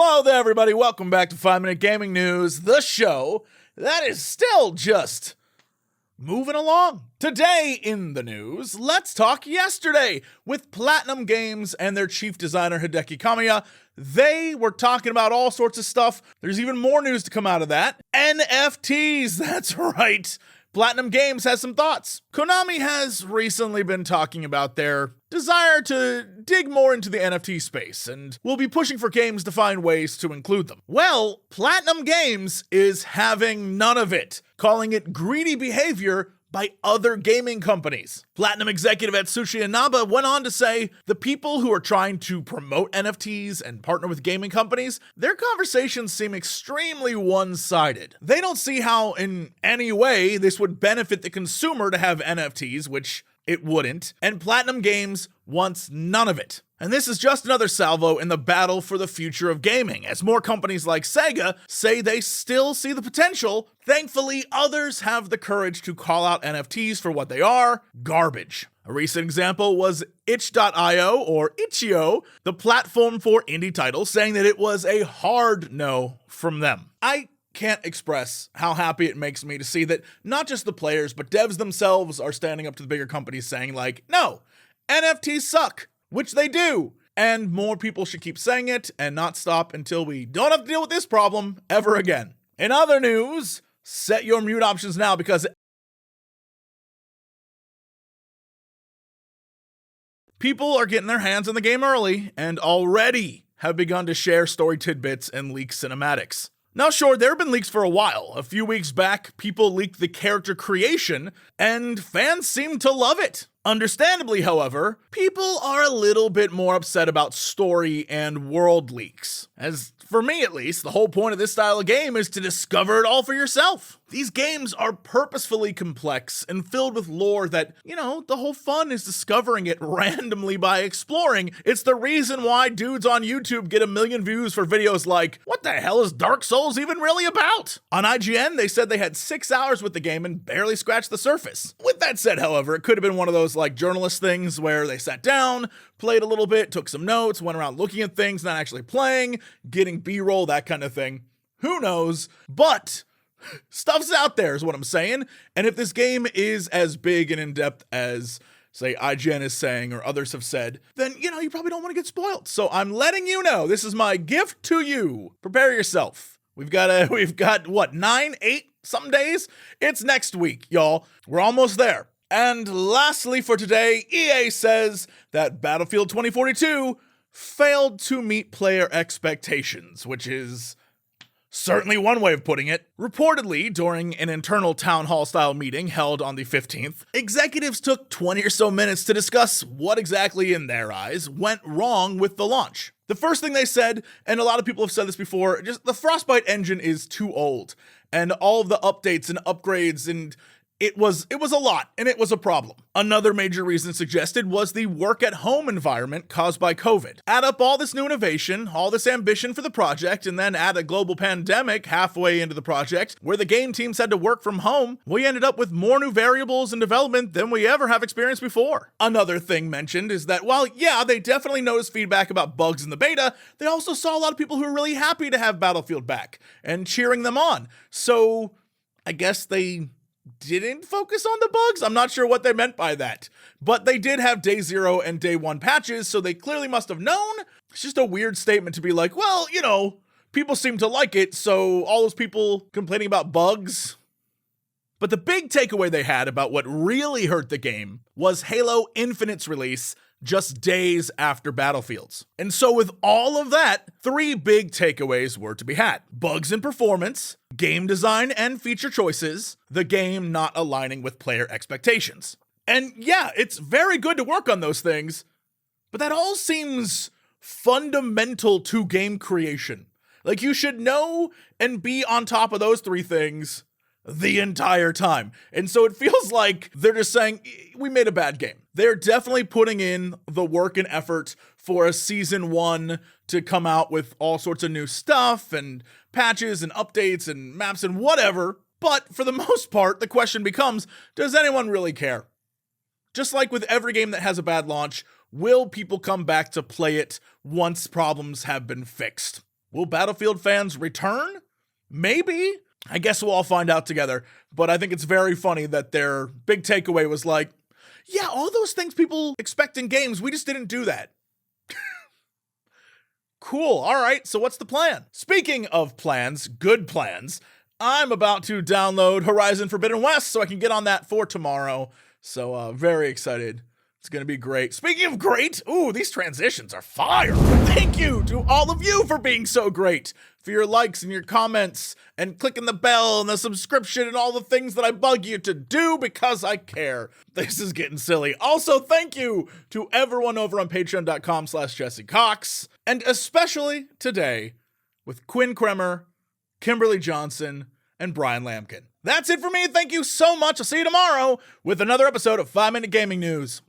Hello there, everybody. Welcome back to 5 Minute Gaming News, the show that is still just moving along. Today in the news, let's talk yesterday with Platinum Games and their chief designer, Hideki Kamiya. They were talking about all sorts of stuff. There's even more news to come out of that. NFTs, that's right. Platinum Games has some thoughts. Konami has recently been talking about their desire to dig more into the NFT space and will be pushing for games to find ways to include them. Well, Platinum Games is having none of it, calling it greedy behavior by other gaming companies. Platinum executive Atsushi Inaba went on to say, the people who are trying to promote NFTs and partner with gaming companies, their conversations seem extremely one-sided. They don't see how in any way this would benefit the consumer to have NFTs, which it wouldn't, and Platinum Games wants none of it. And this is just another salvo in the battle for the future of gaming, as more companies like Sega say they still see the potential. Thankfully, others have the courage to call out NFTs for what they are: garbage. A recent example was itch.io, or Itch.io, the platform for indie titles, saying that it was a hard no from them. I can't express how happy it makes me to see that not just the players, but devs themselves are standing up to the bigger companies saying like, no, NFTs suck, which they do. And more people should keep saying it and not stop until we don't have to deal with this problem ever again. In other news, set your mute options now because people are getting their hands on the game early and already have begun to share story tidbits and leak cinematics. Now sure, there have been leaks for a while. A few weeks back, people leaked the character creation, and fans seemed to love it. Understandably, however, people are a little bit more upset about story and world leaks. As for me at least, the whole point of this style of game is to discover it all for yourself. These games are purposefully complex and filled with lore that, the whole fun is discovering it randomly by exploring. It's the reason why dudes on YouTube get 1 million views for videos like, what the hell is Dark Souls even really about? On IGN, they said they had 6 hours with the game and barely scratched the surface. With that said, however, it could have been one of those like journalist things where they sat down, played a little bit, took some notes, went around looking at things, not actually playing, getting B-roll, that kind of thing. Who knows? But stuff's out there is what I'm saying. And if this game is as big and in-depth as, say, IGN is saying or others have said, then, you probably don't want to get spoiled. So I'm letting you know, this is my gift to you. Prepare yourself. We've got what, 9, 8, some days? It's next week, y'all. We're almost there. And lastly for today, EA says that Battlefield 2042 failed to meet player expectations, which is certainly one way of putting it. Reportedly, during an internal town hall style meeting held on the 15th, executives took 20 or so minutes to discuss what exactly, in their eyes, went wrong with the launch. The first thing they said, and a lot of people have said this before, just the Frostbite engine is too old, and all of the updates and upgrades and it was a lot, and it was a problem. Another major reason suggested was the work-at-home environment caused by COVID. Add up all this new innovation, all this ambition for the project, and then add a global pandemic halfway into the project, where the game teams had to work from home, we ended up with more new variables in development than we ever have experienced before. Another thing mentioned is that while, yeah, they definitely noticed feedback about bugs in the beta, they also saw a lot of people who were really happy to have Battlefield back, and cheering them on. So, I guess they didn't focus on the bugs? I'm not sure what they meant by that. But they did have day 0 and day 1 patches, so they clearly must have known. It's just a weird statement to be like, well, people seem to like it, so all those people complaining about bugs. But the big takeaway they had about what really hurt the game was Halo Infinite's release just days after Battlefield's. And so with all of that, 3 big takeaways were to be had: bugs in performance, game design and feature choices, the game not aligning with player expectations. And yeah, it's very good to work on those things, but that all seems fundamental to game creation. Like, you should know and be on top of those 3 things the entire time. And so it feels like they're just saying, we made a bad game. They're definitely putting in the work and effort for a season 1 to come out with all sorts of new stuff and patches and updates and maps and whatever. But for the most part, the question becomes, does anyone really care? Just like with every game that has a bad launch, will people come back to play it once problems have been fixed? Will Battlefield fans return? Maybe. I guess we'll all find out together. But I think it's very funny that their big takeaway was like, yeah, all those things people expect in games, we just didn't do that. Cool. All right. So what's the plan? Speaking of plans, good plans, I'm about to download Horizon Forbidden West so I can get on that for tomorrow. So very excited. It's going to be great. Speaking of great, ooh, these transitions are fire. Thank you to all of you for being so great, for your likes and your comments and clicking the bell and the subscription and all the things that I bug you to do because I care. This is getting silly. Also, thank you to everyone over on patreon.com/Jesse Cox, and especially today with Quinn Kremer, Kimberly Johnson, and Brian Lampkin. That's it for me. Thank you so much. I'll see you tomorrow with another episode of 5 Minute Gaming News.